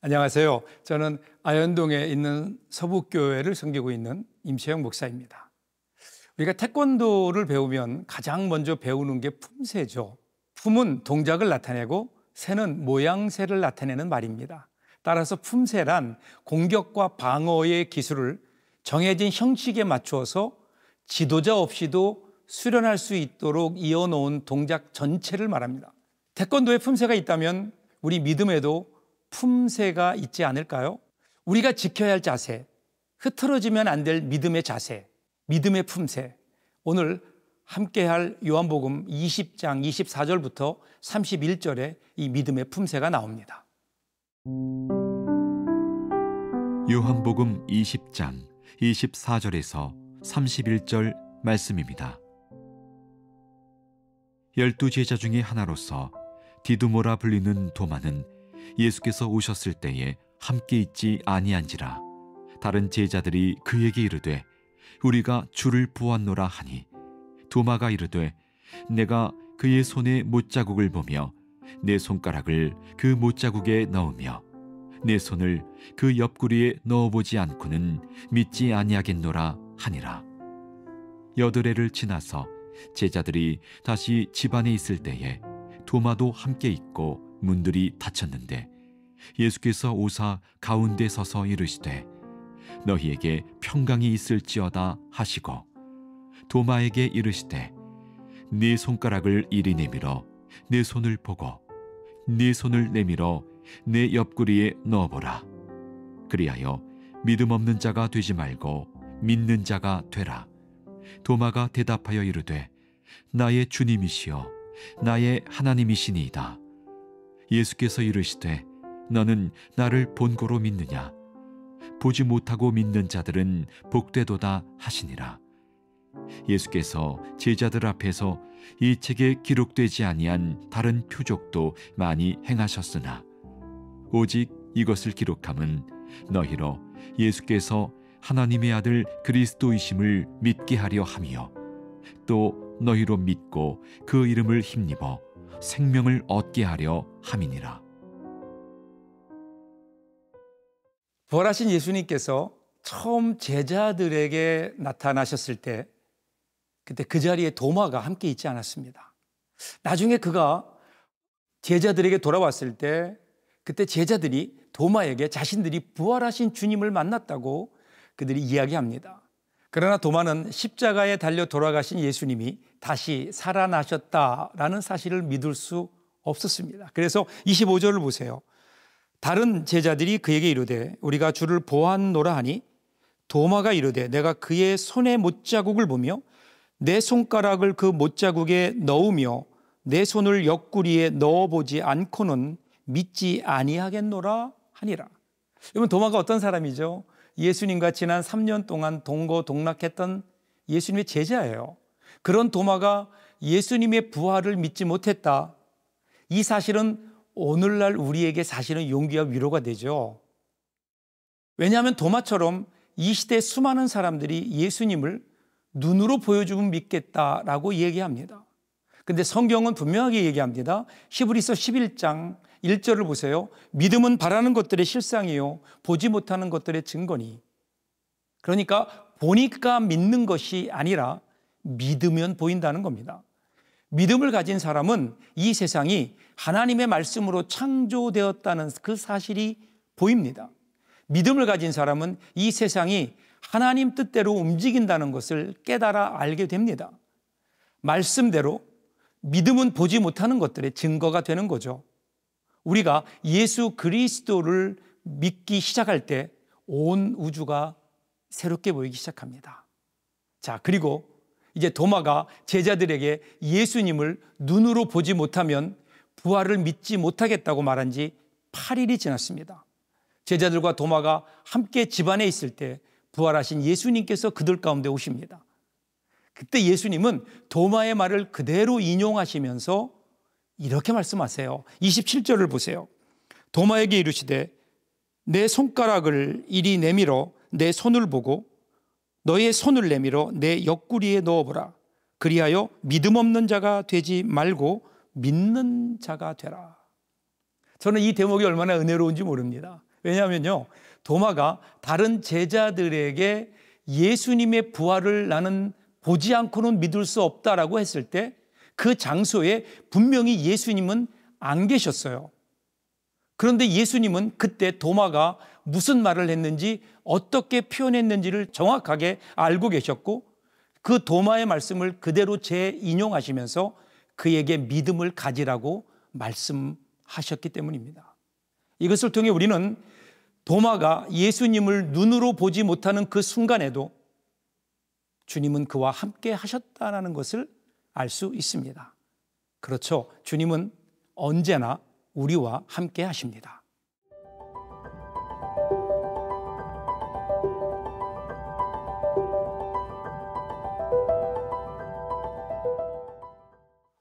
안녕하세요. 저는 아현동에 있는 서북교회를 섬기고 있는 임채영 목사입니다. 우리가 태권도를 배우면 가장 먼저 배우는 게 품새죠. 품은 동작을 나타내고 새는 모양새를 나타내는 말입니다. 따라서 품새란 공격과 방어의 기술을 정해진 형식에 맞추어서 지도자 없이도 수련할 수 있도록 이어놓은 동작 전체를 말합니다. 태권도에 품새가 있다면 우리 믿음에도 품새가 있지 않을까요? 우리가 지켜야 할 자세, 흐트러지면 안 될 믿음의 자세, 믿음의 품새. 오늘 함께할 요한복음 20장 24절부터 31절에 이 믿음의 품새가 나옵니다. 요한복음 20장 24절에서 31절 말씀입니다. 12제자 중에 하나로서 디두모라 불리는 도마는 예수께서 오셨을 때에 함께 있지 아니한지라. 다른 제자들이 그에게 이르되 우리가 주를 보았노라 하니, 도마가 이르되 내가 그의 손에 못자국을 보며 내 손가락을 그 못자국에 넣으며 내 손을 그 옆구리에 넣어보지 않고는 믿지 아니하겠노라 하니라. 여드레를 지나서 제자들이 다시 집 안에 있을 때에 도마도 함께 있고 문들이 닫혔는데 예수께서 오사 가운데 서서 이르시되 너희에게 평강이 있을지어다 하시고, 도마에게 이르시되 네 손가락을 이리 내밀어 내 손을 보고 네 손을 내밀어 내 옆구리에 넣어보라. 그리하여 믿음 없는 자가 되지 말고 믿는 자가 되라. 도마가 대답하여 이르되 나의 주님이시여 나의 하나님이시니이다. 예수께서 이르시되 너는 나를 본고로 믿느냐? 보지 못하고 믿는 자들은 복되도다 하시니라. 예수께서 제자들 앞에서 이 책에 기록되지 아니한 다른 표적도 많이 행하셨으나 오직 이것을 기록함은 너희로 예수께서 하나님의 아들 그리스도이심을 믿게 하려 함이요 또 너희로 믿고 그 이름을 힘입어 생명을 얻게 하려 함이니라. 부활하신 예수님께서 처음 제자들에게 나타나셨을 때 그때 그 자리에 도마가 함께 있지 않았습니다. 나중에 그가 제자들에게 돌아왔을 때 그때 제자들이 도마에게 자신들이 부활하신 주님을 만났다고 그들이 이야기합니다. 그러나 도마는 십자가에 달려 돌아가신 예수님이 다시 살아나셨다라는 사실을 믿을 수 없었습니다. 그래서 25절을 보세요. 다른 제자들이 그에게 이르되 우리가 주를 보았노라 하니, 도마가 이르되 내가 그의 손에 못자국을 보며 내 손가락을 그 못자국에 넣으며 내 손을 옆구리에 넣어보지 않고는 믿지 아니하겠노라 하니라. 여러분, 도마가 어떤 사람이죠? 예수님과 지난 3년 동안 동고동락했던 예수님의 제자예요. 그런 도마가 예수님의 부활을 믿지 못했다. 이 사실은 오늘날 우리에게 사실은 용기와 위로가 되죠. 왜냐하면 도마처럼 이 시대 수많은 사람들이 예수님을 눈으로 보여주면 믿겠다라고 얘기합니다. 근데 성경은 분명하게 얘기합니다. 히브리서 11장 1절을 보세요. 믿음은 바라는 것들의 실상이요 보지 못하는 것들의 증거니. 그러니까 보니까 믿는 것이 아니라 믿으면 보인다는 겁니다. 믿음을 가진 사람은 이 세상이 하나님의 말씀으로 창조되었다는 그 사실이 보입니다. 믿음을 가진 사람은 이 세상이 하나님 뜻대로 움직인다는 것을 깨달아 알게 됩니다. 말씀대로 믿음은 보지 못하는 것들의 증거가 되는 거죠. 우리가 예수 그리스도를 믿기 시작할 때 온 우주가 새롭게 보이기 시작합니다. 자, 그리고 이제 도마가 제자들에게 예수님을 눈으로 보지 못하면 부활을 믿지 못하겠다고 말한 지 8일이 지났습니다. 제자들과 도마가 함께 집안에 있을 때 부활하신 예수님께서 그들 가운데 오십니다. 그때 예수님은 도마의 말을 그대로 인용하시면서 이렇게 말씀하세요. 27절을 보세요. 도마에게 이르시되 내 손가락을 이리 내밀어 내 손을 보고 너의 손을 내밀어 내 옆구리에 넣어보라. 그리하여 믿음 없는 자가 되지 말고 믿는 자가 되라. 저는 이 대목이 얼마나 은혜로운지 모릅니다. 왜냐하면요, 도마가 다른 제자들에게 예수님의 부활을 나는 보지 않고는 믿을 수 없다라고 했을 때 그 장소에 분명히 예수님은 안 계셨어요. 그런데 예수님은 그때 도마가 무슨 말을 했는지, 어떻게 표현했는지를 정확하게 알고 계셨고, 그 도마의 말씀을 그대로 재인용하시면서 그에게 믿음을 가지라고 말씀하셨기 때문입니다. 이것을 통해 우리는 도마가 예수님을 눈으로 보지 못하는 그 순간에도 주님은 그와 함께 하셨다는 것을 알 수 있습니다. 그렇죠. 주님은 언제나 우리와 함께 하십니다.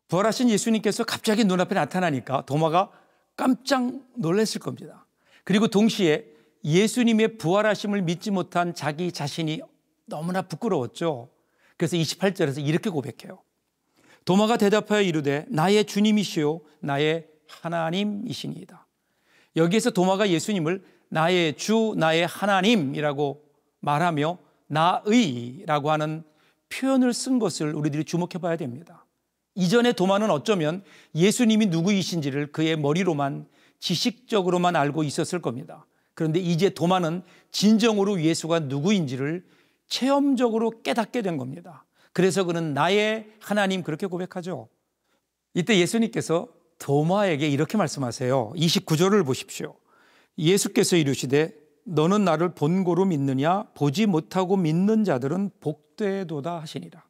부활하신 예수님께서 갑자기 눈앞에 나타나니까 도마가 깜짝 놀랐을 겁니다. 그리고 동시에 예수님의 부활하심을 믿지 못한 자기 자신이 너무나 부끄러웠죠. 그래서 28절에서 이렇게 고백해요. 도마가 대답하여 이르되 나의 주님이시요 나의 하나님이시니이다. 여기에서 도마가 예수님을 나의 주, 나의 하나님이라고 말하며 나의라고 하는 표현을 쓴 것을 우리들이 주목해 봐야 됩니다. 이전에 도마는 어쩌면 예수님이 누구이신지를 그의 머리로만 지식적으로만 알고 있었을 겁니다. 그런데 이제 도마는 진정으로 예수가 누구인지를 체험적으로 깨닫게 된 겁니다. 그래서 그는 나의 하나님 그렇게 고백하죠. 이때 예수님께서 도마에게 이렇게 말씀하세요. 29절을 보십시오. 예수께서 이르시되 너는 나를 본고로 믿느냐? 보지 못하고 믿는 자들은 복되도다 하시니라.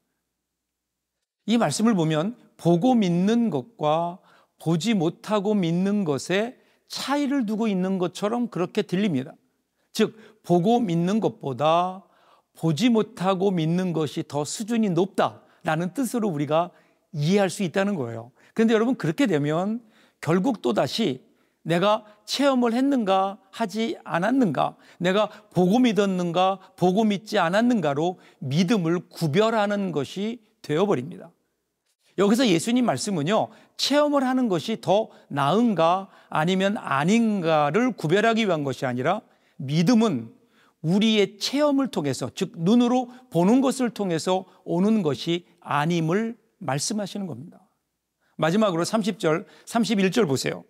이 말씀을 보면 보고 믿는 것과 보지 못하고 믿는 것에 차이를 두고 있는 것처럼 그렇게 들립니다. 즉 보고 믿는 것보다 보지 못하고 믿는 것이 더 수준이 높다라는 뜻으로 우리가 이해할 수 있다는 거예요. 그런데 여러분, 그렇게 되면 결국 또다시 내가 체험을 했는가 하지 않았는가, 내가 보고 믿었는가 보고 믿지 않았는가로 믿음을 구별하는 것이 되어버립니다. 여기서 예수님 말씀은요, 체험을 하는 것이 더 나은가 아니면 아닌가를 구별하기 위한 것이 아니라 믿음은 우리의 체험을 통해서, 즉 눈으로 보는 것을 통해서 오는 것이 아님을 말씀하시는 겁니다. 마지막으로 30절, 31절 보세요.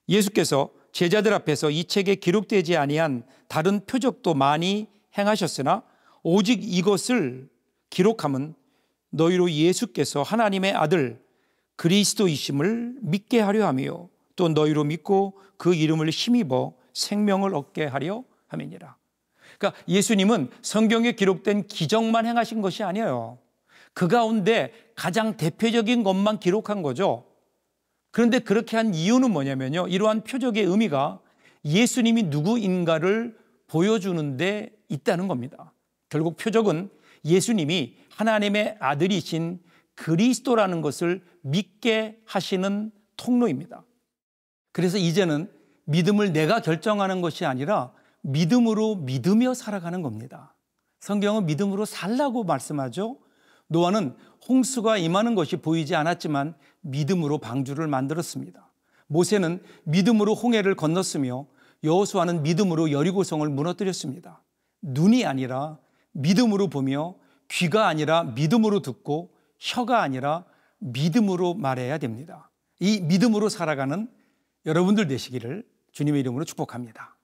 예수께서 제자들 앞에서 이 책에 기록되지 아니한 다른 표적도 많이 행하셨으나 오직 이것을 기록함은 너희로 예수께서 하나님의 아들 그리스도이심을 믿게 하려 하며 또 너희로 믿고 그 이름을 힘입어 생명을 얻게 하려 함이니라. 그러니까 예수님은 성경에 기록된 기적만 행하신 것이 아니에요. 그 가운데 가장 대표적인 것만 기록한 거죠. 그런데 그렇게 한 이유는 뭐냐면요, 이러한 표적의 의미가 예수님이 누구인가를 보여주는 데 있다는 겁니다. 결국 표적은 예수님이 하나님의 아들이신 그리스도라는 것을 믿게 하시는 통로입니다. 그래서 이제는 믿음을 내가 결정하는 것이 아니라 믿음으로 믿으며 살아가는 겁니다. 성경은 믿음으로 살라고 말씀하죠. 노아는 홍수가 임하는 것이 보이지 않았지만 믿음으로 방주를 만들었습니다. 모세는 믿음으로 홍해를 건넜으며 여호수아는 믿음으로 여리고성을 무너뜨렸습니다. 눈이 아니라 믿음으로 보며, 귀가 아니라 믿음으로 듣고, 혀가 아니라 믿음으로 말해야 됩니다. 이 믿음으로 살아가는 여러분들 되시기를 주님의 이름으로 축복합니다.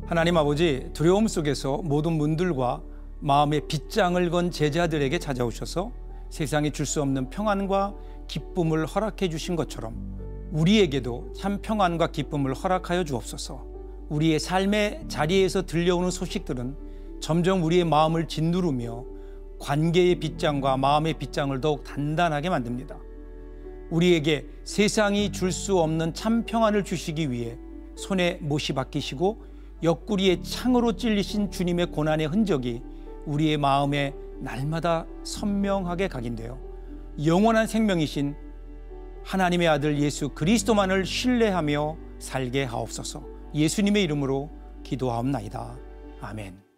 하나님 아버지, 두려움 속에서 모든 문들과 마음의 빗장을 건 제자들에게 찾아오셔서 세상이 줄 수 없는 평안과 기쁨을 허락해 주신 것처럼 우리에게도 참 평안과 기쁨을 허락하여 주옵소서. 우리의 삶의 자리에서 들려오는 소식들은 점점 우리의 마음을 짓누르며 관계의 빗장과 마음의 빗장을 더욱 단단하게 만듭니다. 우리에게 세상이 줄 수 없는 참 평안을 주시기 위해 손에 못이 박히시고 옆구리에 창으로 찔리신 주님의 고난의 흔적이 우리의 마음에 날마다 선명하게 각인되어 영원한 생명이신 하나님의 아들 예수 그리스도만을 신뢰하며 살게 하옵소서. 예수님의 이름으로 기도하옵나이다. 아멘.